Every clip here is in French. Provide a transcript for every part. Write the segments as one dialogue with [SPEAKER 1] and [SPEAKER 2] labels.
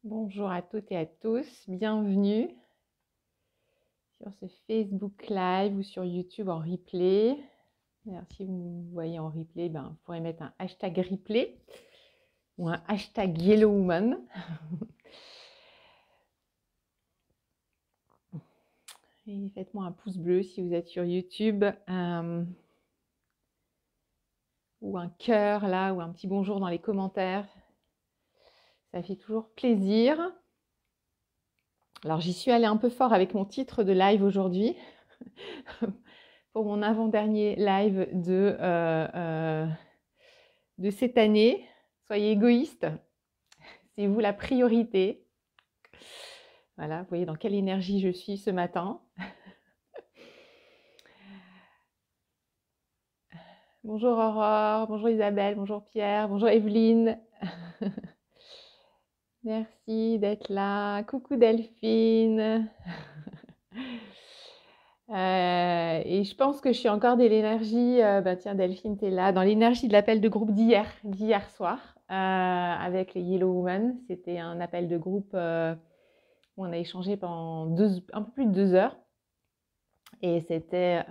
[SPEAKER 1] Bonjour à toutes et à tous, bienvenue sur ce Facebook Live ou sur YouTube en replay. Alors, si vous me voyez en replay, vous pourrez mettre un hashtag replay ou un hashtag Yellow Woman. Et faites-moi un pouce bleu si vous êtes sur YouTube ou un cœur là ou un petit bonjour dans les commentaires. Ça fait toujours plaisir. Alors, j'y suis allée un peu fort avec mon titre de live aujourd'hui. Pour mon avant-dernier live de cette année. Soyez égoïste, c'est vous la priorité. Voilà, vous voyez dans quelle énergie je suis ce matin. Bonjour Aurore, bonjour Isabelle, bonjour Pierre, bonjour Evelyne. Merci d'être là. Coucou Delphine. Et je pense que je suis encore dans l'énergie, tiens Delphine, t'es là, dans l'énergie de l'appel de groupe d'hier soir, avec les Yellow Women. C'était un appel de groupe où on a échangé pendant un peu plus de 2 heures. Et c'était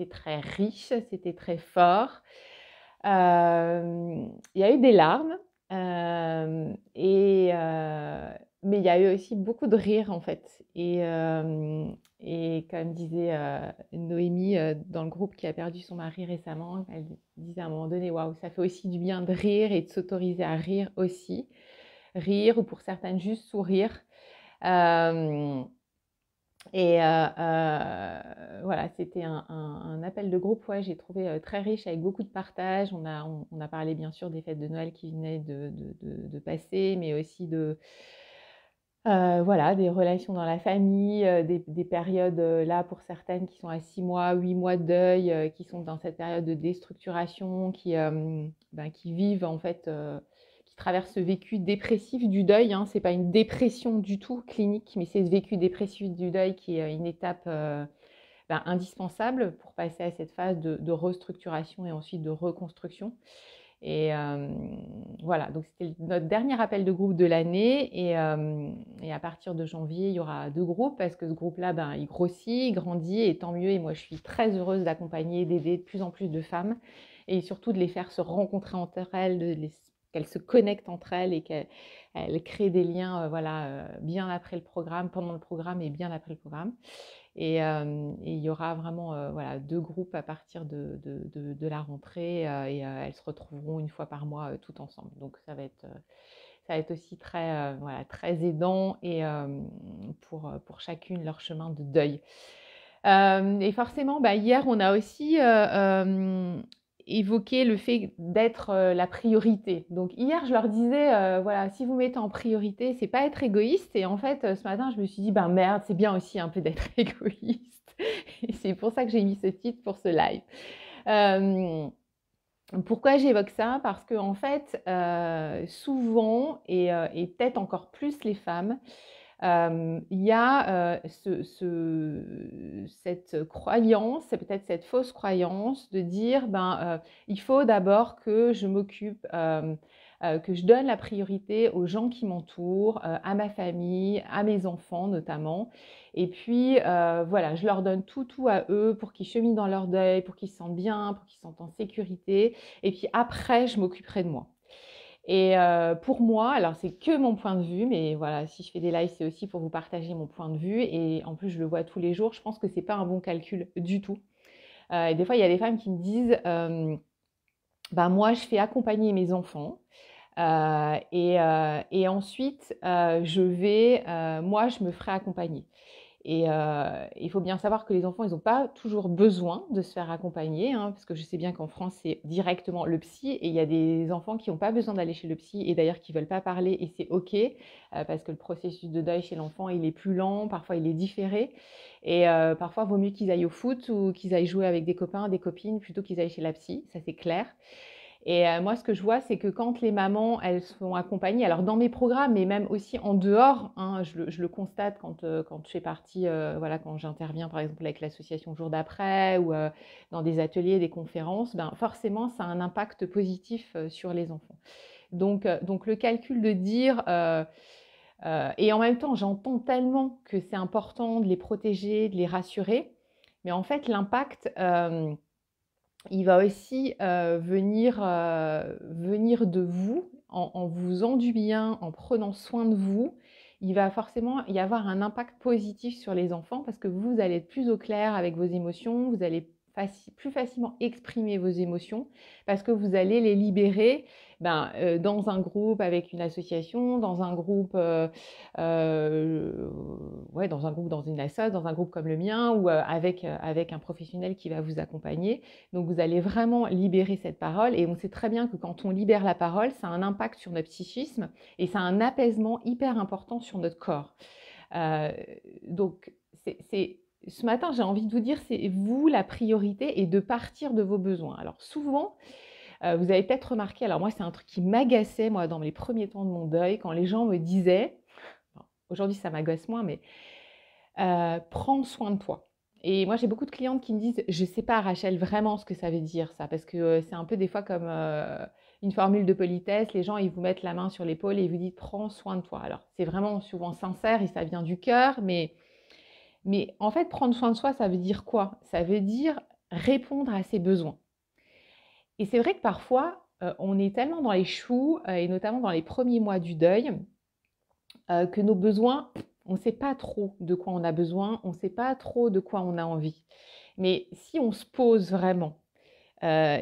[SPEAKER 1] très riche, c'était très fort. Il y a eu des larmes, mais il y a eu aussi beaucoup de rire en fait. Et comme disait Noémie dans le groupe qui a perdu son mari récemment, elle disait à un moment donné, waouh, ça fait aussi du bien de rire et de s'autoriser à rire aussi. Rire ou pour certaines juste sourire. Euh, voilà, c'était un appel de groupe, ouais, j'ai trouvé très riche avec beaucoup de partage. On a parlé bien sûr des fêtes de Noël qui venaient de passer, mais aussi voilà, des relations dans la famille, des périodes là pour certaines qui sont à 6 mois, 8 mois de deuil, qui sont dans cette période de déstructuration, qui vivent en fait, qui traversent ce vécu dépressif du deuil. Hein. C'est pas une dépression du tout clinique, mais c'est ce vécu dépressif du deuil qui est une étape indispensable pour passer à cette phase de restructuration et ensuite de reconstruction. Et voilà, donc c'était notre dernier appel de groupe de l'année. Et à partir de janvier, il y aura 2 groupes parce que ce groupe-là, il grossit, il grandit et tant mieux. Et moi, je suis très heureuse d'accompagner, d'aider de plus en plus de femmes et surtout de les faire se rencontrer entre elles, qu'elles se connectent entre elles et qu'elles créent des liens bien après le programme, pendant le programme et bien après le programme. Et il y aura vraiment 2 groupes à partir de la rentrée et elles se retrouveront une fois par mois toutes ensemble. Donc ça va être aussi très aidant et pour chacune leur chemin de deuil. Et forcément, hier, on a aussi évoqué le fait d'être la priorité. Donc hier, je leur disais, voilà, si vous mettez en priorité, c'est pas être égoïste. Et en fait, ce matin, je me suis dit, merde, c'est bien aussi un peu d'être égoïste. Et c'est pour ça que j'ai mis ce titre pour ce live. Pourquoi j'évoque ça? Parce que en fait, souvent, et peut-être encore plus les femmes, il y a cette croyance, c'est peut-être cette fausse croyance de dire il faut d'abord que je m'occupe, que je donne la priorité aux gens qui m'entourent, à ma famille, à mes enfants notamment. Et puis voilà, je leur donne tout à eux pour qu'ils cheminent dans leur deuil, pour qu'ils se sentent bien, pour qu'ils se sentent en sécurité. Et puis après, je m'occuperai de moi. Et pour moi, alors c'est que mon point de vue, mais voilà, si je fais des lives, c'est aussi pour vous partager mon point de vue. Et en plus, je le vois tous les jours. Je pense que c'est pas un bon calcul du tout. Et des fois, il y a des femmes qui me disent, moi, je fais accompagner mes enfants. Et ensuite, moi, je me ferai accompagner. Et il faut bien savoir que les enfants, ils n'ont pas toujours besoin de se faire accompagner, hein, parce que je sais bien qu'en France, c'est directement le psy, et il y a des enfants qui n'ont pas besoin d'aller chez le psy, et d'ailleurs qui ne veulent pas parler, et c'est OK, parce que le processus de deuil chez l'enfant, il est plus lent, parfois il est différé, et parfois, il vaut mieux qu'ils aillent au foot ou qu'ils aillent jouer avec des copains, des copines, plutôt qu'ils aillent chez la psy, ça c'est clair. Et moi, ce que je vois, c'est que quand les mamans, elles sont accompagnées, alors dans mes programmes, mais même aussi en dehors, hein, je le constate quand je fais partie, quand j'interviens par exemple avec l'association Jour d'après ou dans des ateliers, des conférences, forcément, ça a un impact positif sur les enfants. Donc le calcul de dire, et en même temps, j'entends tellement que c'est important de les protéger, de les rassurer, mais en fait, l'impact, il va aussi venir de vous, en vous faisant du bien, en prenant soin de vous. Il va forcément y avoir un impact positif sur les enfants parce que vous allez être plus au clair avec vos émotions, vous allez plus facilement exprimer vos émotions parce que vous allez les libérer dans un groupe avec une association, dans un groupe, ouais, dans un groupe, dans une asso, dans un groupe comme le mien ou avec un professionnel qui va vous accompagner. Donc, vous allez vraiment libérer cette parole et on sait très bien que quand on libère la parole, ça a un impact sur notre psychisme et ça a un apaisement hyper important sur notre corps. Donc, ce matin, j'ai envie de vous dire, c'est vous la priorité et de partir de vos besoins. Alors, souvent, vous avez peut-être remarqué, alors moi, c'est un truc qui m'agaçait, moi, dans les premiers temps de mon deuil, quand les gens me disaient, aujourd'hui, ça m'agace moins, mais prends soin de toi. Et moi, j'ai beaucoup de clientes qui me disent, je ne sais pas, Rachel, vraiment ce que ça veut dire, ça, parce que c'est un peu des fois comme une formule de politesse. Les gens, ils vous mettent la main sur l'épaule et ils vous disent, prends soin de toi. Alors, c'est vraiment souvent sincère et ça vient du cœur, mais en fait, prendre soin de soi, ça veut dire quoi? Ça veut dire répondre à ses besoins. Et c'est vrai que parfois, on est tellement dans les choux, et notamment dans les premiers mois du deuil, que nos besoins, on ne sait pas trop de quoi on a besoin, on ne sait pas trop de quoi on a envie. Mais si on se pose vraiment,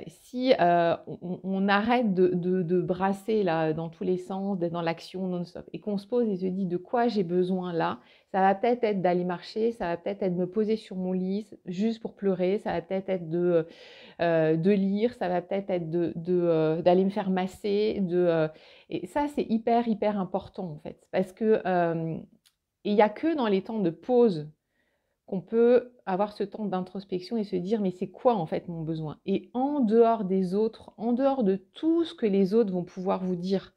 [SPEAKER 1] si on arrête de brasser là, dans tous les sens, d'être dans l'action non-stop, et qu'on se pose et se dit de quoi j'ai besoin là, ça va peut-être être d'aller marcher, ça va peut-être être de me poser sur mon lit juste pour pleurer, ça va peut-être être de lire, ça va peut-être être d'aller me faire masser, et ça c'est hyper hyper important en fait, parce que il n'y a que dans les temps de pause qu'on peut avoir ce temps d'introspection et se dire mais c'est quoi en fait mon besoin? Et en dehors des autres, en dehors de tout ce que les autres vont pouvoir vous dire,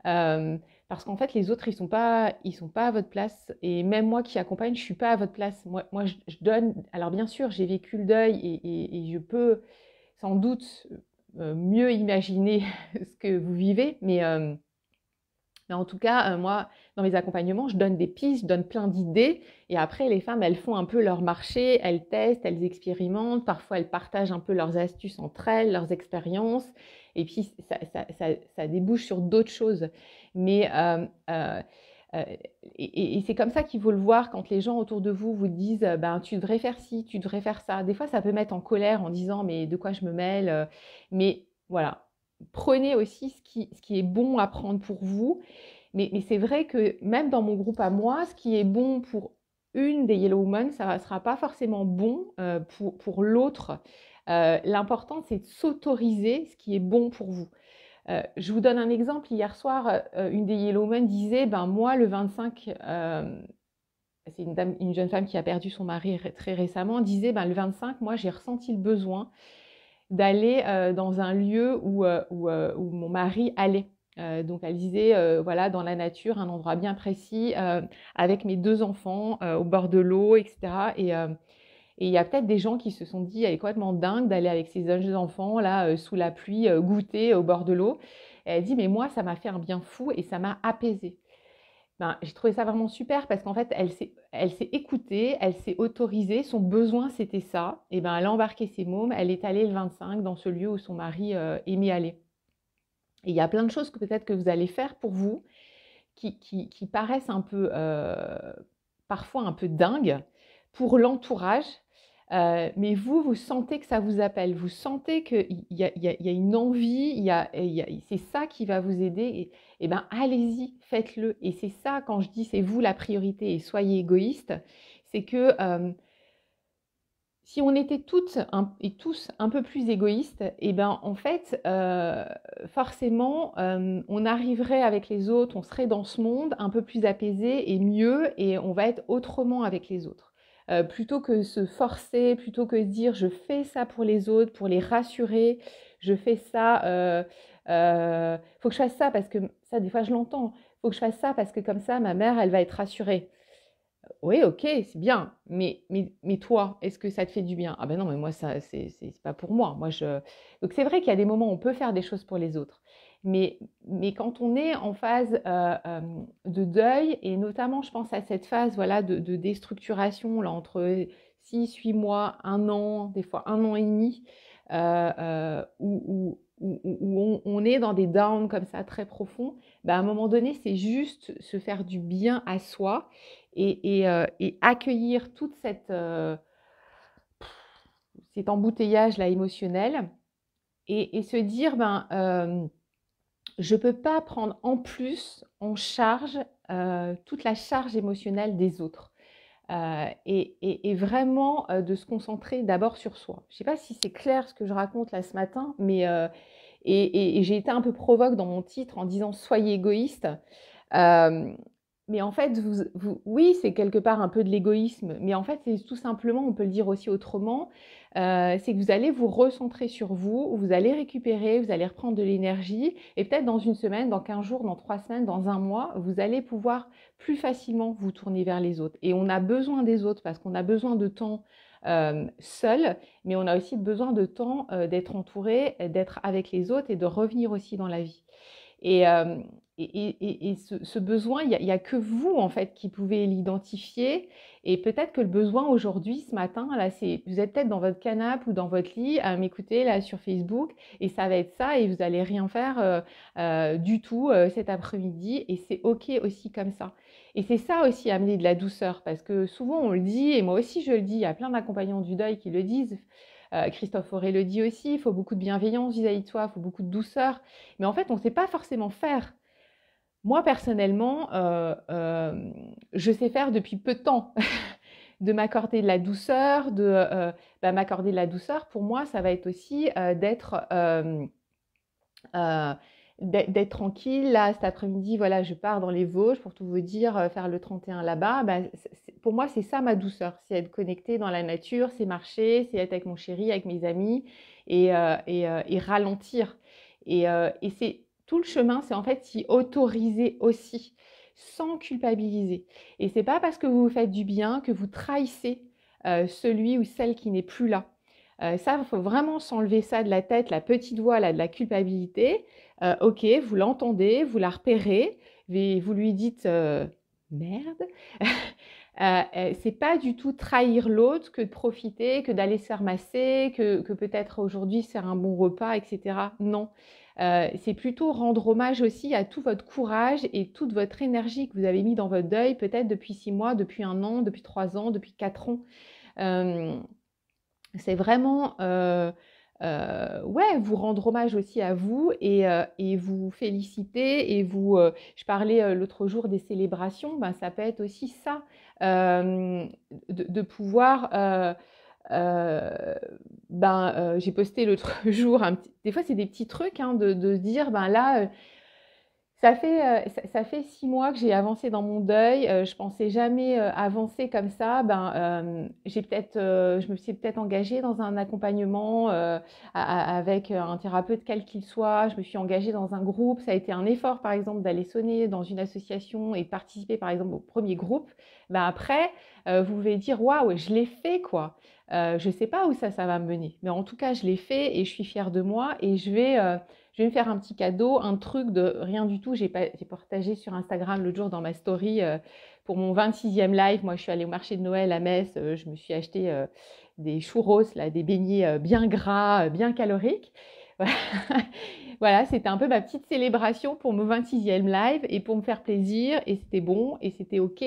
[SPEAKER 1] parce qu'en fait les autres ils sont pas à votre place et même moi qui accompagne je suis pas à votre place. Moi je donne. Alors bien sûr j'ai vécu le deuil et je peux sans doute mieux imaginer ce que vous vivez, mais en tout cas, moi, dans mes accompagnements, je donne des pistes, je donne plein d'idées. Et après, les femmes, elles font un peu leur marché, elles testent, elles expérimentent. Parfois, elles partagent un peu leurs astuces entre elles, leurs expériences. Et puis, ça débouche sur d'autres choses. Mais, et c'est comme ça qu'il faut le voir quand les gens autour de vous vous disent ben, tu devrais faire ci, tu devrais faire ça. Des fois, ça peut mettre en colère en disant mais de quoi je me mêle? Mais voilà, prenez aussi ce qui est bon à prendre pour vous. Mais c'est vrai que même dans mon groupe à moi, ce qui est bon pour une des Yellow Women, ça ne sera pas forcément bon pour l'autre. L'important, c'est de s'autoriser ce qui est bon pour vous. Je vous donne un exemple. Hier soir, une des Yellow Women disait, ben moi, le 25, c'est une jeune femme qui a perdu son mari très récemment, disait, ben, le 25, moi, j'ai ressenti le besoin d'aller dans un lieu où mon mari allait. Donc elle disait, voilà, dans la nature, un endroit bien précis, avec mes 2 enfants, au bord de l'eau, etc. Et il y a peut-être des gens qui se sont dit, elle est complètement dingue d'aller avec ses jeunes enfants, là, sous la pluie, goûter au bord de l'eau. Et elle dit, mais moi, ça m'a fait un bien fou et ça m'a apaisée. Ben, j'ai trouvé ça vraiment super parce qu'en fait, elle s'est écoutée, elle s'est autorisée, son besoin c'était ça. Et ben, elle a embarqué ses mômes, elle est allée le 25 dans ce lieu où son mari aimait aller. Et il y a plein de choses que peut-être que vous allez faire pour vous qui paraissent un peu, parfois un peu dingues pour l'entourage. Mais vous sentez que ça vous appelle, vous sentez qu'il y a une envie, c'est ça qui va vous aider. Et ben allez-y, faites-le. Et c'est ça, quand je dis c'est vous la priorité et soyez égoïste, c'est que si on était toutes et tous un peu plus égoïstes, et ben en fait, forcément, on arriverait avec les autres, on serait dans ce monde un peu plus apaisé et mieux, et on va être autrement avec les autres. Plutôt que se forcer, plutôt que se dire je fais ça pour les autres, pour les rassurer, je fais ça, faut que je fasse ça parce que ça, des fois je l'entends, faut que je fasse ça parce que comme ça ma mère elle va être rassurée. Oui, ok, c'est bien, mais toi, est-ce que ça te fait du bien? Ah ben non, mais moi, ça, c'est pas pour moi. Donc c'est vrai qu'il y a des moments où on peut faire des choses pour les autres. Mais quand on est en phase de deuil, et notamment je pense à cette phase voilà, de déstructuration là, entre 6, 8 mois, 1 an, des fois 1 an et demi, où on est dans des downs comme ça très profonds, bah, à un moment donné, c'est juste se faire du bien à soi et accueillir toute cet embouteillage là, émotionnel et se dire, je ne peux pas prendre en plus en charge toute la charge émotionnelle des autres. Et vraiment de se concentrer d'abord sur soi. Je ne sais pas si c'est clair ce que je raconte là ce matin, mais et j'ai été un peu provoque dans mon titre en disant soyez égoïste. Euh, mais en fait, oui, c'est quelque part un peu de l'égoïsme, mais en fait, c'est tout simplement, on peut le dire aussi autrement, c'est que vous allez vous recentrer sur vous, vous allez récupérer, vous allez reprendre de l'énergie, et peut-être dans une semaine, dans 15 jours, dans 3 semaines, dans un mois, vous allez pouvoir plus facilement vous tourner vers les autres. Et on a besoin des autres parce qu'on a besoin de temps seul, mais on a aussi besoin de temps d'être entouré, d'être avec les autres et de revenir aussi dans la vie. Et, ce besoin, il y a que vous, en fait, qui pouvez l'identifier. Et peut-être que le besoin aujourd'hui, ce matin, là, vous êtes peut-être dans votre canapé ou dans votre lit à m'écouter là sur Facebook, et ça va être ça, et vous n'allez rien faire du tout cet après-midi, et c'est OK aussi comme ça. Et c'est ça aussi, amener de la douceur, parce que souvent on le dit, et moi aussi je le dis, il y a plein d'accompagnants du deuil qui le disent, Christophe Auré le dit aussi, il faut beaucoup de bienveillance vis-à-vis de toi, il faut beaucoup de douceur, mais en fait on ne sait pas forcément faire. Moi personnellement, je sais faire depuis peu de temps, de m'accorder de la douceur, m'accorder de la douceur, pour moi ça va être aussi euh, d'être tranquille. Là, cet après-midi, voilà, je pars dans les Vosges pour tout vous dire, faire le 31 là-bas. Pour moi, c'est ça ma douceur. C'est être connectée dans la nature, c'est marcher, c'est être avec mon chéri, avec mes amis et ralentir. Et c'est tout le chemin, c'est en fait s'y autoriser aussi, sans culpabiliser. Et c'est pas parce que vous vous faites du bien que vous trahissez celui ou celle qui n'est plus là. Ça, il faut vraiment s'enlever ça de la tête, la petite voix là, de la culpabilité. Ok, vous l'entendez, vous la repérez, vous lui dites merde. C'est pas du tout trahir l'autre que de profiter, que d'aller se faire masser, que peut-être aujourd'hui faire un bon repas, etc. Non. C'est plutôt rendre hommage aussi à tout votre courage et toute votre énergie que vous avez mis dans votre deuil, peut-être depuis 6 mois, depuis 1 an, depuis 3 ans, depuis 4 ans. C'est vraiment ouais, vous rendre hommage aussi à vous et vous féliciter. Je parlais l'autre jour des célébrations, ça peut être aussi ça, de pouvoir. J'ai posté l'autre jour, des fois c'est des petits trucs de dire, là, ça fait 6 mois que j'ai avancé dans mon deuil. Je pensais jamais avancer comme ça. Je me suis peut-être engagée dans un accompagnement avec un thérapeute quel qu'il soit. Je me suis engagée dans un groupe. Ça a été un effort, par exemple, d'aller sonner dans une association et de participer, par exemple, au premier groupe. Après, vous pouvez dire waouh, je l'ai fait quoi. Je ne sais pas où ça va me mener, mais en tout cas, je l'ai fait et je suis fière de moi et je vais me faire un petit cadeau, un truc de rien du tout. J'ai partagé sur Instagram l'autre jour dans ma story pour mon 26e live. Moi, je suis allée au marché de Noël à Metz. Je me suis acheté des churros, là, des beignets bien gras, bien caloriques. Voilà, c'était un peu ma petite célébration pour mon 26e live et pour me faire plaisir. Et c'était bon et c'était OK.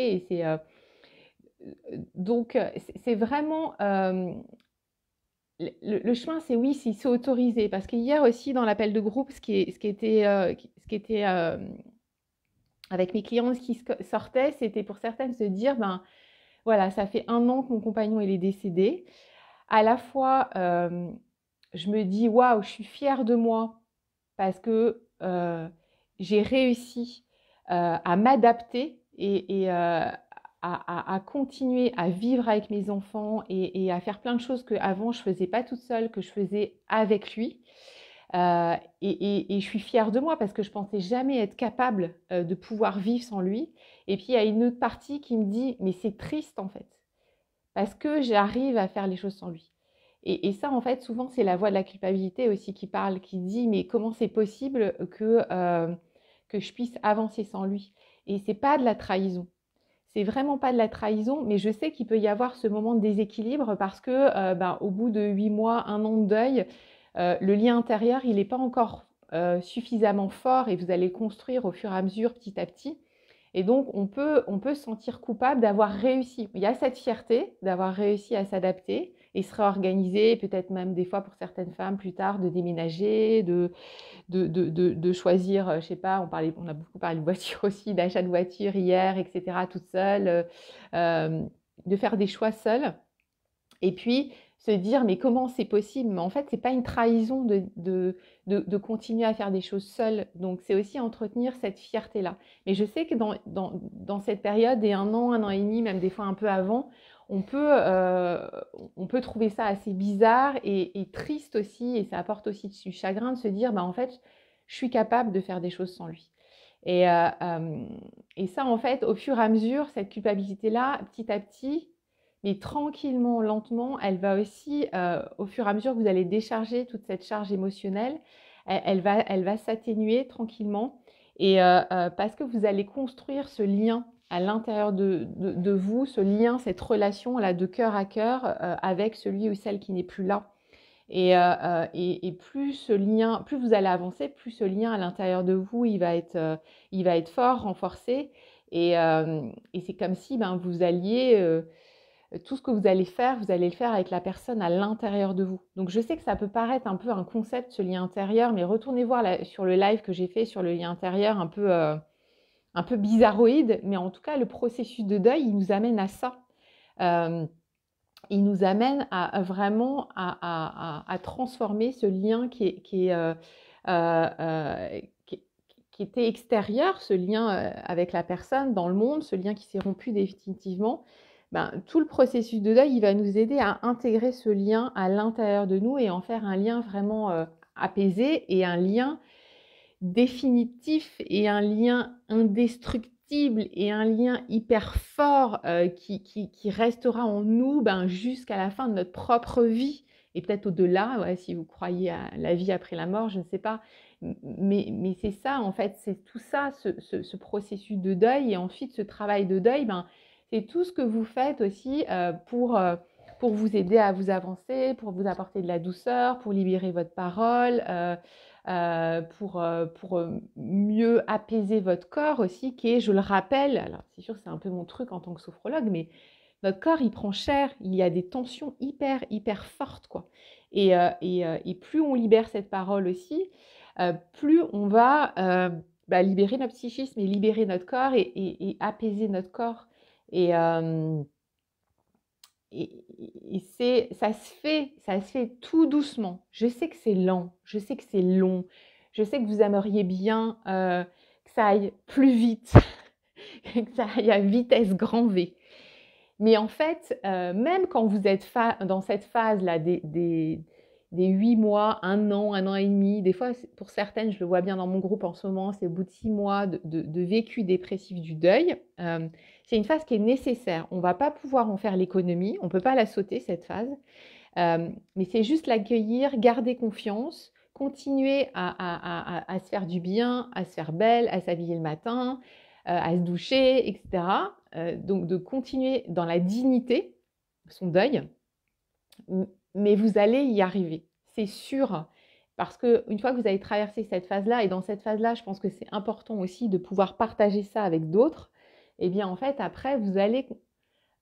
[SPEAKER 1] Donc, c'est vraiment le chemin, c'est oui, c'est s'autoriser. Parce qu'hier aussi, dans l'appel de groupe, ce qui était avec mes clientes qui sortaient, c'était pour certaines se dire, voilà, ça fait 1 an que mon compagnon il est décédé. À la fois, je me dis, waouh, je suis fière de moi parce que j'ai réussi à m'adapter et à continuer à vivre avec mes enfants et à faire plein de choses qu'avant je ne faisais pas toute seule, que je faisais avec lui. Et je suis fière de moi parce que je pensais jamais être capable de pouvoir vivre sans lui. Et puis il y a une autre partie qui me dit, mais c'est triste en fait, parce que j'arrive à faire les choses sans lui. Et ça, en fait, souvent, c'est la voix de la culpabilité aussi qui parle, qui dit, mais comment c'est possible que je puisse avancer sans lui? Et c'est pas de la trahison. C'est vraiment pas de la trahison, mais je sais qu'il peut y avoir ce moment de déséquilibre parce que au bout de 8 mois, un an de deuil, le lien intérieur, il n'est pas encore suffisamment fort et vous allez le construire au fur et à mesure, petit à petit. Et donc, on peut se sentir coupable d'avoir réussi. Il y a cette fierté d'avoir réussi à s'adapter et se réorganiser, peut-être même des fois pour certaines femmes plus tard, de déménager, de choisir, je sais pas, on a beaucoup parlé de voiture aussi, d'achat de voiture hier, etc., toute seule, de faire des choix seule. Et puis se dire, mais comment c'est possible? Mais en fait, c'est pas une trahison de continuer à faire des choses seule. Donc, c'est aussi entretenir cette fierté-là. Mais je sais que dans cette période, et un an et demi, même des fois un peu avant, on peut, euh, on peut trouver ça assez bizarre et triste aussi, et ça apporte aussi du chagrin de se dire, en fait, je suis capable de faire des choses sans lui. Et, euh, euh, et ça, en fait, au fur et à mesure, cette culpabilité-là, petit à petit, mais tranquillement, lentement, elle va aussi, au fur et à mesure que vous allez décharger toute cette charge émotionnelle, elle va s'atténuer tranquillement. Parce que vous allez construire ce lien à l'intérieur de vous, ce lien, cette relation-là de cœur à cœur avec celui ou celle qui n'est plus là. Et plus ce lien, plus vous allez avancer, plus ce lien à l'intérieur de vous, il va être fort, renforcé. Et c'est comme si vous alliez, tout ce que vous allez faire, vous allez le faire avec la personne à l'intérieur de vous. Donc je sais que ça peut paraître un peu un concept, ce lien intérieur, mais retournez voir sur le live que j'ai fait sur le lien intérieur, un peu bizarroïde, mais en tout cas, le processus de deuil, il nous amène à ça. Euh, il nous amène à vraiment à transformer ce lien qui était extérieur, ce lien avec la personne dans le monde, ce lien qui s'est rompu définitivement. Tout le processus de deuil, il va nous aider à intégrer ce lien à l'intérieur de nous et en faire un lien vraiment apaisé et un lien définitif et un lien indestructible et un lien hyper fort qui restera en nous jusqu'à la fin de notre propre vie et peut-être au-delà, ouais, si vous croyez à la vie après la mort, je ne sais pas. Mais c'est ça, en fait, c'est tout ça, ce processus de deuil et ensuite ce travail de deuil, c'est tout ce que vous faites aussi pour vous aider à vous avancer, pour vous apporter de la douceur, pour libérer votre parole, pour mieux apaiser votre corps aussi, qui est, je le rappelle, alors c'est sûr que c'est un peu mon truc en tant que sophrologue, mais notre corps, il prend cher, il y a des tensions hyper, hyper fortes, quoi. Et plus on libère cette parole aussi, plus on va libérer notre psychisme et libérer notre corps et apaiser notre corps. Et, euh, ça se fait tout doucement. Je sais que c'est lent, je sais que c'est long, je sais que vous aimeriez bien que ça aille plus vite, que ça aille à vitesse grand V. Mais en fait, même quand vous êtes dans cette phase-là des 8 mois, un an et demi, des fois, pour certaines, je le vois bien dans mon groupe en ce moment, c'est au bout de 6 mois de vécu dépressif du deuil. C'est une phase qui est nécessaire. On ne va pas pouvoir en faire l'économie, on ne peut pas la sauter, cette phase. Mais c'est juste l'accueillir, garder confiance, continuer à se faire du bien, à se faire belle, à s'habiller le matin, à se doucher, etc. Donc de continuer dans la dignité, son deuil, mais vous allez y arriver, c'est sûr. Parce qu'une fois que vous avez traversé cette phase-là, et dans cette phase-là, je pense que c'est important aussi de pouvoir partager ça avec d'autres, et bien en fait, après, vous allez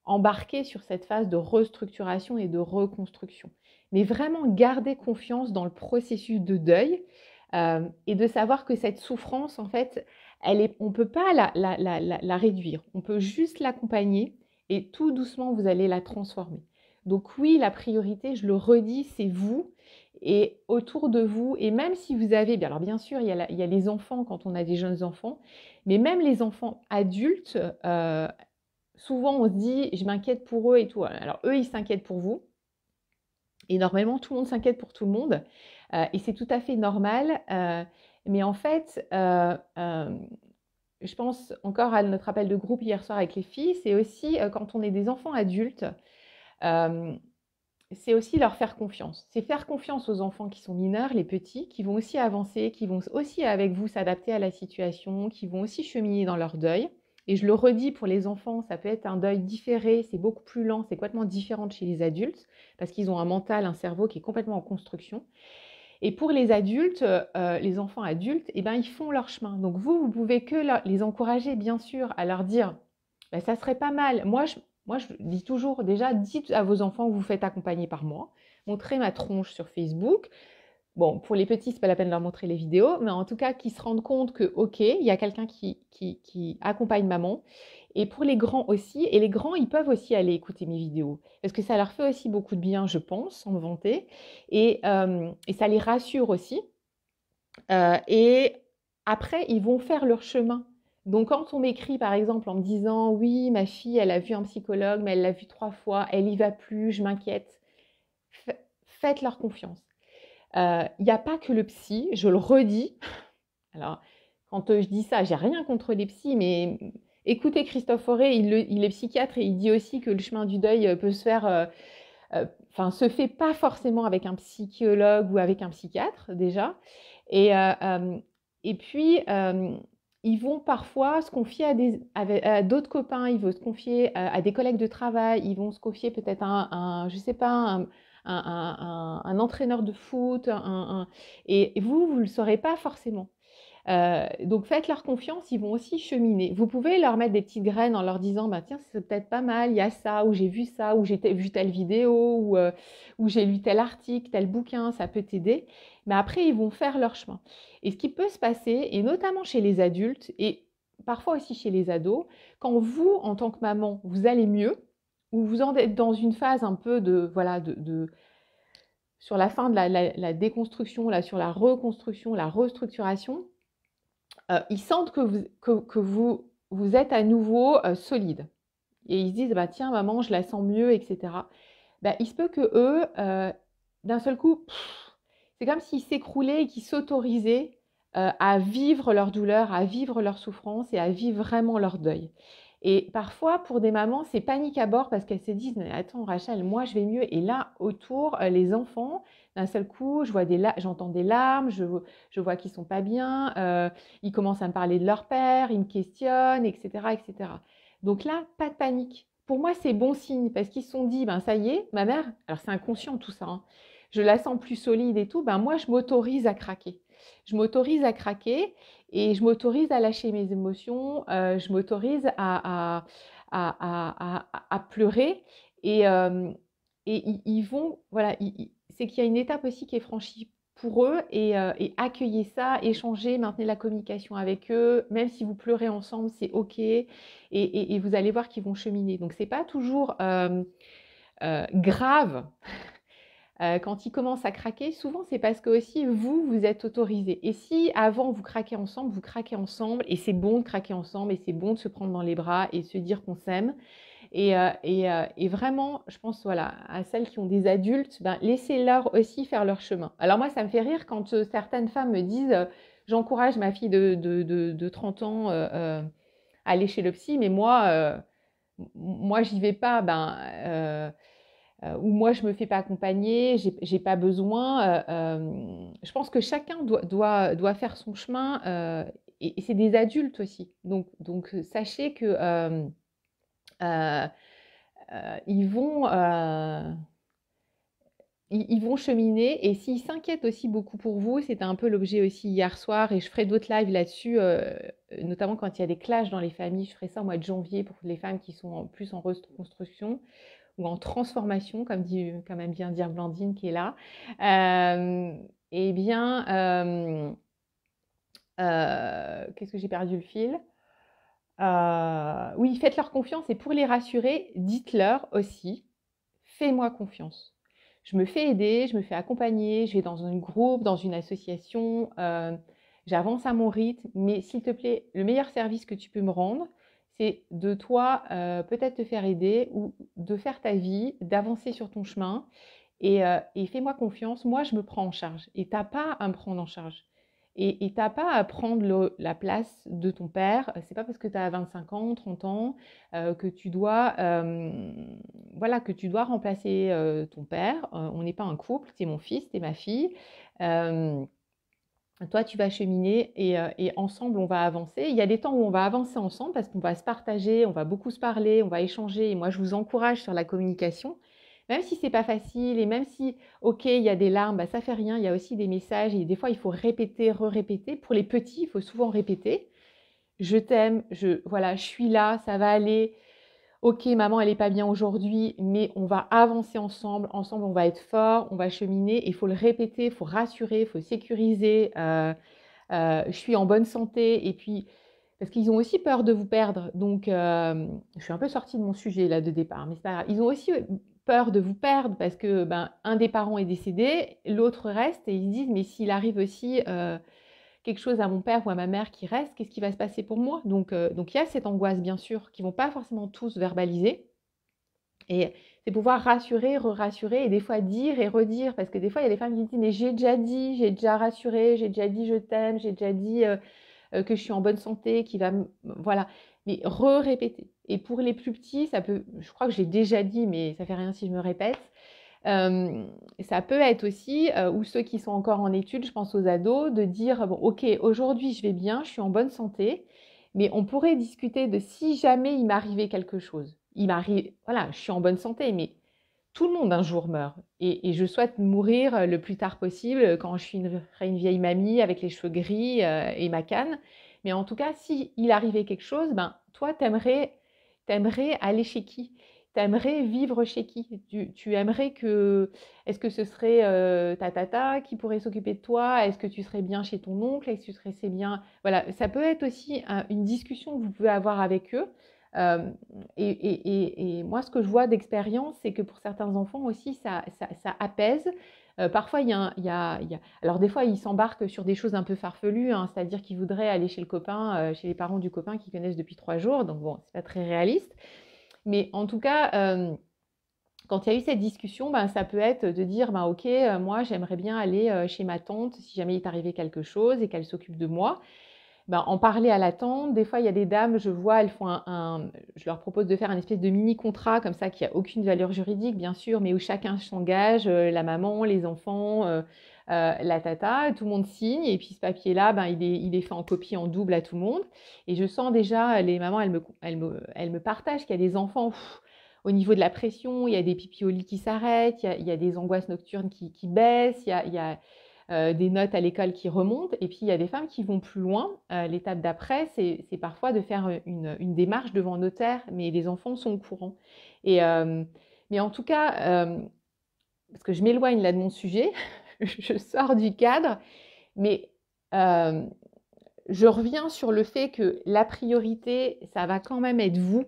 [SPEAKER 1] embarquer sur cette phase de restructuration et de reconstruction. Mais vraiment garder confiance dans le processus de deuil et de savoir que cette souffrance, en fait, on ne peut pas la réduire. On peut juste l'accompagner et tout doucement, vous allez la transformer. Donc oui, la priorité, je le redis, c'est vous et autour de vous. Et même si vous avez, alors bien sûr, il y a les enfants quand on a des jeunes enfants, mais même les enfants adultes, souvent on se dit, je m'inquiète pour eux et tout. Alors eux, ils s'inquiètent pour vous. Et normalement, tout le monde s'inquiète pour tout le monde. Et c'est tout à fait normal. Mais en fait, je pense encore à notre appel de groupe hier soir avec les filles, c'est aussi quand on est des enfants adultes, euh, c'est aussi leur faire confiance. C'est faire confiance aux enfants qui sont mineurs, les petits, qui vont aussi avancer, qui vont aussi avec vous s'adapter à la situation, qui vont aussi cheminer dans leur deuil. Et je le redis, pour les enfants, ça peut être un deuil différé, c'est beaucoup plus lent, c'est complètement différent de chez les adultes, parce qu'ils ont un mental, un cerveau qui est complètement en construction. Et pour les adultes, les enfants adultes, eh ben, ils font leur chemin. Donc vous pouvez que les encourager, bien sûr, à leur dire, ben, ça serait pas mal. Moi, je dis toujours, déjà, dites à vos enfants que vous faites accompagner par moi. Montrez ma tronche sur Facebook. Bon, pour les petits, c'est pas la peine de leur montrer les vidéos, mais en tout cas, qu'ils se rendent compte que, ok, il y a quelqu'un qui accompagne maman. Et pour les grands aussi, et les grands, ils peuvent aussi aller écouter mes vidéos, parce que ça leur fait aussi beaucoup de bien, je pense, sans me vanter, et ça les rassure aussi. Et après, ils vont faire leur chemin. Donc, quand on m'écrit, par exemple, en me disant, oui, ma fille, elle a vu un psychologue, mais elle l'a vu 3 fois, elle y va plus, je m'inquiète, faites-leur confiance. Il n'y a pas que le psy, je le redis. Alors, quand je dis ça, j'ai rien contre les psys, mais écoutez Christophe Fauré, il est psychiatre et il dit aussi que le chemin du deuil peut se faire, se fait pas forcément avec un psychologue ou avec un psychiatre déjà. Et, et puis, ils vont parfois se confier à d'autres copains, ils vont se confier à des collègues de travail, ils vont se confier peut-être à je sais pas, un entraîneur de foot, et vous ne le saurez pas forcément. Donc faites-leur confiance, ils vont aussi cheminer. Vous pouvez leur mettre des petites graines en leur disant, bah, tiens, c'est peut-être pas mal, il y a ça, ou j'ai vu ça, ou j'ai vu telle vidéo, ou j'ai lu tel article, tel bouquin, ça peut t'aider. Mais après, ils vont faire leur chemin. Et ce qui peut se passer, et notamment chez les adultes, et parfois aussi chez les ados, quand vous, en tant que maman, vous allez mieux, ou vous en êtes dans une phase un peu sur la fin de la déconstruction, là, sur la reconstruction, la restructuration, ils sentent que vous êtes à nouveau solide. Et ils se disent, bah, tiens, maman, je la sens mieux, etc. Bah, il se peut que eux, d'un seul coup, c'est comme s'ils s'écroulaient et qu'ils s'autorisaient à vivre leur douleur, à vivre leur souffrance et à vivre vraiment leur deuil. Et parfois, pour des mamans, c'est panique à bord parce qu'elles se disent, mais attends, Rachel, moi, je vais mieux. Et là, autour, les enfants, d'un seul coup, j'entends des larmes, je vois qu'ils sont pas bien, ils commencent à me parler de leur père, ils me questionnent, etc., etc. Donc là, pas de panique. Pour moi, c'est bon signe parce qu'ils se sont dit, ben ça y est, ma mère, alors c'est inconscient tout ça, hein, je la sens plus solide et tout, ben moi, je m'autorise à craquer. Je m'autorise à craquer et je m'autorise à lâcher mes émotions, je m'autorise à pleurer et ils vont, voilà, c'est qu'il y a une étape aussi qui est franchie pour eux et accueillez ça, échangez, maintenez la communication avec eux, même si vous pleurez ensemble, c'est ok et vous allez voir qu'ils vont cheminer. Donc c'est pas toujours grave. Quand ils commencent à craquer, souvent c'est parce que aussi vous êtes autorisé. Et si avant vous craquez ensemble, et c'est bon de craquer ensemble, et c'est bon de se prendre dans les bras et se dire qu'on s'aime. Et vraiment, je pense voilà, à celles qui ont des adultes, ben, laissez-leur aussi faire leur chemin. Alors moi, ça me fait rire quand certaines femmes me disent j'encourage ma fille de 30 ans à aller chez le psy, mais moi j'y vais pas. Ou moi je me fais pas accompagner, j'ai pas besoin. Je pense que chacun doit faire son chemin et c'est des adultes aussi. Donc sachez que euh, ils vont ils vont cheminer et s'ils s'inquiètent aussi beaucoup pour vous, c'était un peu l'objet aussi hier soir et je ferai d'autres lives là-dessus, notamment quand il y a des clashs dans les familles. Je ferai ça au mois de janvier pour les femmes qui sont plus en reconstruction ou en transformation, comme aime bien dire Blandine qui est là. Eh bien, qu'est-ce que j'ai perdu le fil? Oui, faites-leur confiance et pour les rassurer, dites-leur aussi, fais-moi confiance. Je me fais aider, je me fais accompagner, je vais dans un groupe, dans une association, j'avance à mon rythme, mais s'il te plaît, le meilleur service que tu peux me rendre, c'est de toi peut-être te faire aider ou de faire ta vie, d'avancer sur ton chemin et fais-moi confiance, moi je me prends en charge et tu n'as pas à me prendre en charge. Et t'as pas à prendre la place de ton père. C'est pas parce que tu as 25 ans, 30 ans, que tu dois, voilà, que tu dois remplacer ton père. On n'est pas un couple, tu es mon fils, tu es ma fille. Euh, Toi, tu vas cheminer et ensemble, on va avancer. Il y a des temps où on va avancer ensemble parce qu'on va se partager, on va beaucoup se parler, on va échanger. Et moi, je vous encourage sur la communication, même si c'est pas facile et même si, ok, il y a des larmes, bah, ça fait rien. Il y a aussi des messages et des fois, il faut répéter, re-répéter. Pour les petits, il faut souvent répéter. Je t'aime, voilà, je suis là, ça va aller. Ok, maman, elle n'est pas bien aujourd'hui, mais on va avancer ensemble. Ensemble, on va être fort, on va cheminer. Il faut le répéter, il faut rassurer, il faut sécuriser. Je suis en bonne santé. Et puis, parce qu'ils ont aussi peur de vous perdre. Donc, je suis un peu sortie de mon sujet là de départ, mais c'est pas grave. Ils ont aussi peur de vous perdre parce que un des parents est décédé, l'autre reste et ils se disent mais s'il arrive aussi quelque chose à mon père ou à ma mère qui reste, qu'est-ce qui va se passer pour moi? Donc il y a cette angoisse bien sûr qui vont pas forcément tous verbaliser. Et c'est pouvoir rassurer, re-rassurer et des fois dire et redire parce que des fois il y a des femmes qui disent mais j'ai déjà dit, j'ai déjà rassuré, j'ai déjà dit je t'aime, j'ai déjà dit que je suis en bonne santé, qui va, voilà, mais re-répéter. Et pour les plus petits, ça peut, je crois que j'ai déjà dit, mais ça fait rien si je me répète. Ça peut être aussi, ou ceux qui sont encore en études, je pense aux ados, de dire bon, ok, aujourd'hui je vais bien, je suis en bonne santé, mais on pourrait discuter de si jamais il m'arrivait quelque chose. Il m'arrive, voilà, je suis en bonne santé, mais tout le monde un jour meurt. Et je souhaite mourir le plus tard possible quand je serai une vieille mamie avec les cheveux gris et ma canne. Mais en tout cas, si il arrivait quelque chose, ben, toi, t'aimerais aller chez qui? T'aimerais vivre chez qui? Tu aimerais que... Est-ce que ce serait ta tata qui pourrait s'occuper de toi? Est-ce que tu serais bien chez ton oncle? Est-ce que tu serais bien... Voilà, ça peut être aussi une discussion que vous pouvez avoir avec eux. Euh, et moi, ce que je vois d'expérience, c'est que pour certains enfants aussi, ça apaise. Parfois, alors des fois, ils s'embarquent sur des choses un peu farfelues, hein, c'est-à-dire qu'ils voudraient aller chez le copain, chez les parents du copain qu'ils connaissent depuis 3 jours. Donc bon, c'est pas très réaliste. Mais en tout cas, quand il y a eu cette discussion, ben, ça peut être de dire, ben, ok, moi, j'aimerais bien aller chez ma tante si jamais il est arrivé quelque chose et qu'elle s'occupe de moi. Ben, en parler à la tante. Des fois, il y a des dames, je vois, elles font je leur propose de faire un espèce de mini-contrat comme ça, qui a aucune valeur juridique, bien sûr, mais où chacun s'engage, la maman, les enfants, la tata, tout le monde signe. Et puis ce papier-là, ben, il est fait en copie en double à tout le monde. Et je sens déjà, les mamans, elles me partagent qu'il y a des enfants... au niveau de la pression, il y a des pipi au lit qui s'arrêtent, il y a des angoisses nocturnes qui baissent, il y a des notes à l'école qui remontent. Et puis, il y a des femmes qui vont plus loin. L'étape d'après, c'est parfois de faire une démarche devant notaire, mais les enfants sont au courant. Et, mais en tout cas, parce que je m'éloigne là de mon sujet, je sors du cadre, mais euh, je reviens sur le fait que la priorité, ça va quand même être vous.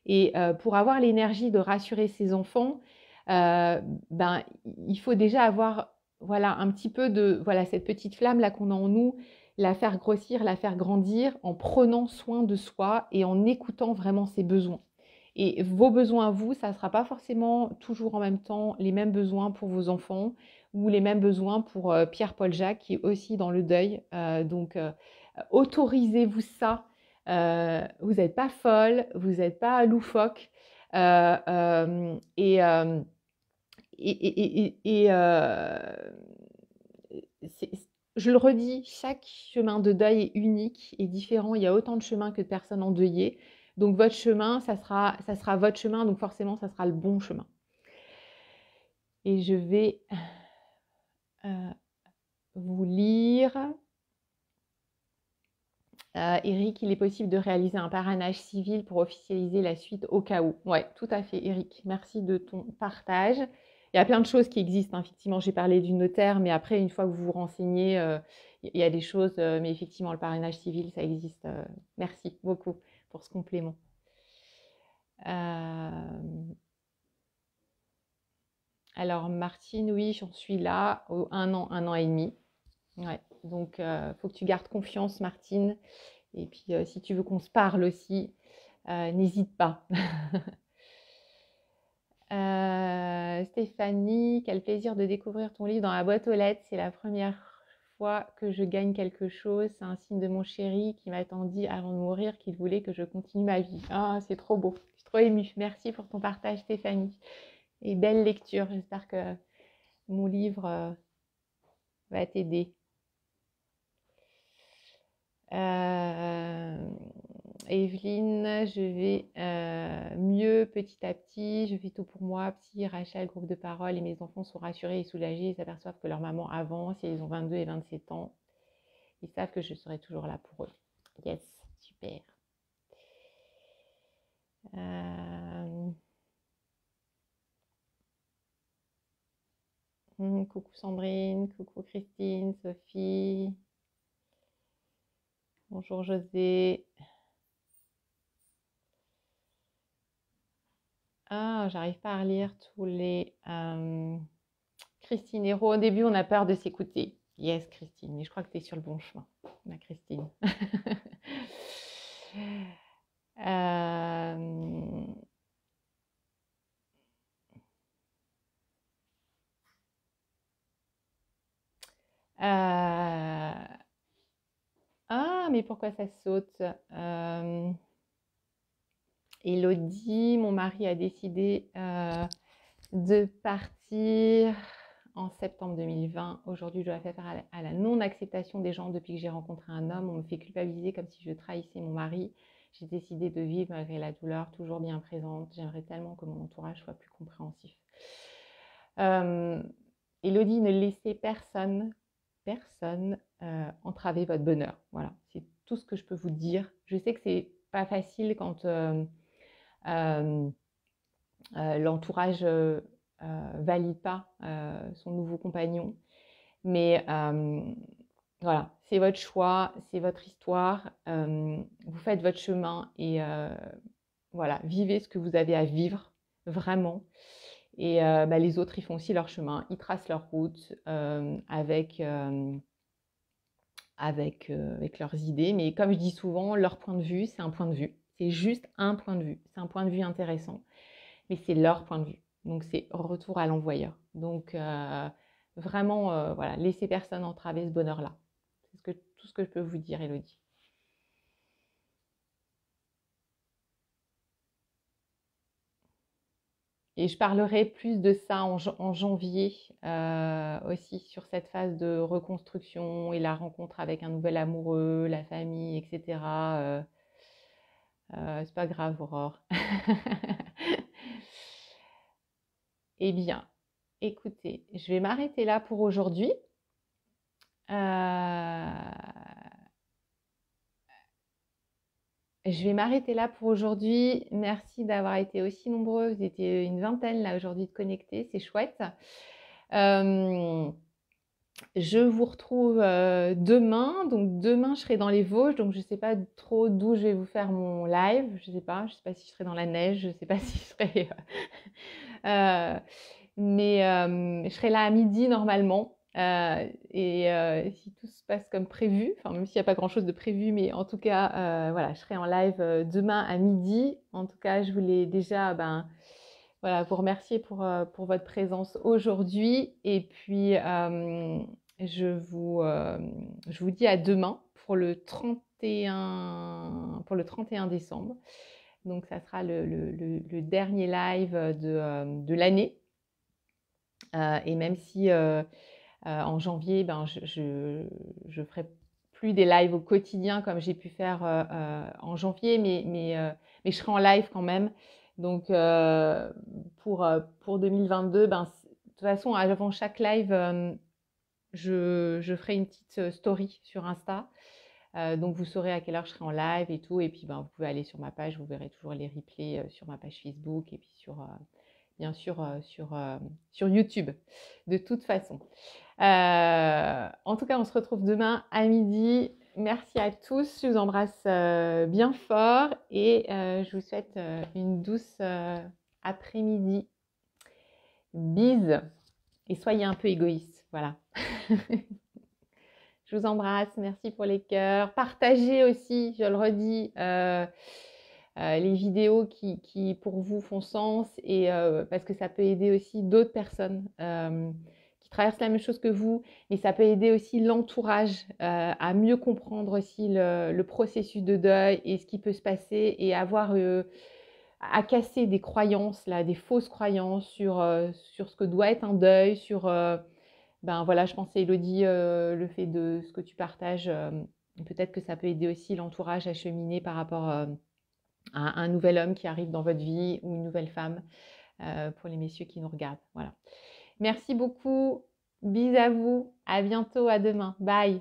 [SPEAKER 1] Et pour avoir l'énergie de rassurer ses enfants, ben, il faut déjà avoir voilà, un petit peu de voilà, cette petite flamme là qu'on a en nous, la faire grossir, la faire grandir en prenant soin de soi et en écoutant vraiment ses besoins. Et vos besoins à vous, ça ne sera pas forcément toujours en même temps les mêmes besoins pour vos enfants ou les mêmes besoins pour Pierre-Paul Jacques qui est aussi dans le deuil. Donc, autorisez-vous ça. Vous n'êtes pas folle, vous n'êtes pas loufoque. Euh, euh, et, euh, et je le redis, chaque chemin de deuil est unique et différent. Il y a autant de chemins que de personnes endeuillées. Donc votre chemin, ça sera votre chemin, donc forcément, ça sera le bon chemin. Et je vais vous lire. Eric, il est possible de réaliser un parrainage civil pour officialiser la suite au cas où. Oui, tout à fait, Eric. Merci de ton partage. Il y a plein de choses qui existent, hein. Effectivement, j'ai parlé du notaire, mais après, une fois que vous vous renseignez, il y a des choses, mais effectivement, le parrainage civil, ça existe. Merci beaucoup pour ce complément. Alors, Martine, oui, j'en suis là, un an et demi. Ouais. Donc, faut que tu gardes confiance, Martine. Et puis, si tu veux qu'on se parle aussi, n'hésite pas. Stéphanie, quel plaisir de découvrir ton livre dans la boîte aux lettres. C'est la première fois que je gagne quelque chose, c'est un signe de mon chéri qui m'a tant dit avant de mourir qu'il voulait que je continue ma vie. Ah, c'est trop beau, je suis trop émue. Merci pour ton partage, Stéphanie. Et belle lecture, j'espère que mon livre va t'aider. Evelyne, je vais mieux petit à petit, je fais tout pour moi, psy, Rachel, groupe de parole, et mes enfants sont rassurés et soulagés, ils s'aperçoivent que leur maman avance, et ils ont 22 et 27 ans, ils savent que je serai toujours là pour eux. Yes, super. Coucou Sandrine, coucou Christine, Sophie, bonjour José. Ah, j'arrive pas à relire tous les... Christine Hérault, au début, on a peur de s'écouter. Yes, Christine, mais je crois que tu es sur le bon chemin, ma Christine. Ah, mais pourquoi ça saute? Elodie, mon mari a décidé de partir en septembre 2020. Aujourd'hui, je dois faire face à la non-acceptation des gens depuis que j'ai rencontré un homme. On me fait culpabiliser comme si je trahissais mon mari. J'ai décidé de vivre malgré la douleur, toujours bien présente. J'aimerais tellement que mon entourage soit plus compréhensif. Elodie, ne laissez personne entraver votre bonheur. Voilà, c'est tout ce que je peux vous dire. Je sais que c'est pas facile quand l'entourage valide pas son nouveau compagnon. Mais voilà, c'est votre choix, c'est votre histoire. Vous faites votre chemin et voilà, vivez ce que vous avez à vivre, vraiment. Et les autres, ils font aussi leur chemin, ils tracent leur route avec leurs idées. Mais comme je dis souvent, leur point de vue, c'est un point de vue. C'est juste un point de vue. C'est un point de vue intéressant. Mais c'est leur point de vue. Donc, c'est retour à l'envoyeur. Donc, vraiment, voilà, laissez personne entraver ce bonheur-là. C'est tout ce que je peux vous dire, Elodie. Et je parlerai plus de ça en janvier aussi, sur cette phase de reconstruction et la rencontre avec un nouvel amoureux, la famille, etc. C'est pas grave, Aurore. Eh bien, écoutez, je vais m'arrêter là pour aujourd'hui. Je vais m'arrêter là pour aujourd'hui. Merci d'avoir été aussi nombreux. Vous étiez une vingtaine là aujourd'hui de connectés, c'est chouette. Je vous retrouve demain. Donc demain, je serai dans les Vosges. Donc je ne sais pas trop d'où je vais vous faire mon live. Je ne sais pas. Je sais pas si je serai dans la neige. Je ne sais pas si je serai... mais je serai là à midi normalement. Si tout se passe comme prévu, enfin même s'il n'y a pas grand chose de prévu, mais en tout cas, voilà, je serai en live demain à midi. En tout cas, je voulais déjà voilà, vous remercier pour votre présence aujourd'hui. Et puis, je vous dis à demain pour le 31 décembre. Donc, ça sera le dernier live de l'année. Et même si en janvier, je ferai plus des lives au quotidien comme j'ai pu faire en janvier, mais je serai en live quand même. Donc pour 2022, de toute façon, avant chaque live, je ferai une petite story sur Insta. Donc vous saurez à quelle heure je serai en live et tout. Et puis vous pouvez aller sur ma page, vous verrez toujours les replays sur ma page Facebook et puis bien sûr sur YouTube, de toute façon. En tout cas, on se retrouve demain à midi. Merci à tous, je vous embrasse bien fort et je vous souhaite une douce après-midi. Bise et soyez un peu égoïste, voilà. Je vous embrasse, merci pour les cœurs. Partagez aussi, je le redis, les vidéos qui pour vous font sens et parce que ça peut aider aussi d'autres personnes qui traversent la même chose que vous, mais ça peut aider aussi l'entourage à mieux comprendre aussi le processus de deuil et ce qui peut se passer et avoir à casser des croyances, là, des fausses croyances sur ce que doit être un deuil, ben voilà, je pensais, Elodie, le fait de ce que tu partages, peut-être que ça peut aider aussi l'entourage à cheminer par rapport à un nouvel homme qui arrive dans votre vie ou une nouvelle femme pour les messieurs qui nous regardent. Voilà. Merci beaucoup. Bisous à vous. À bientôt. À demain. Bye.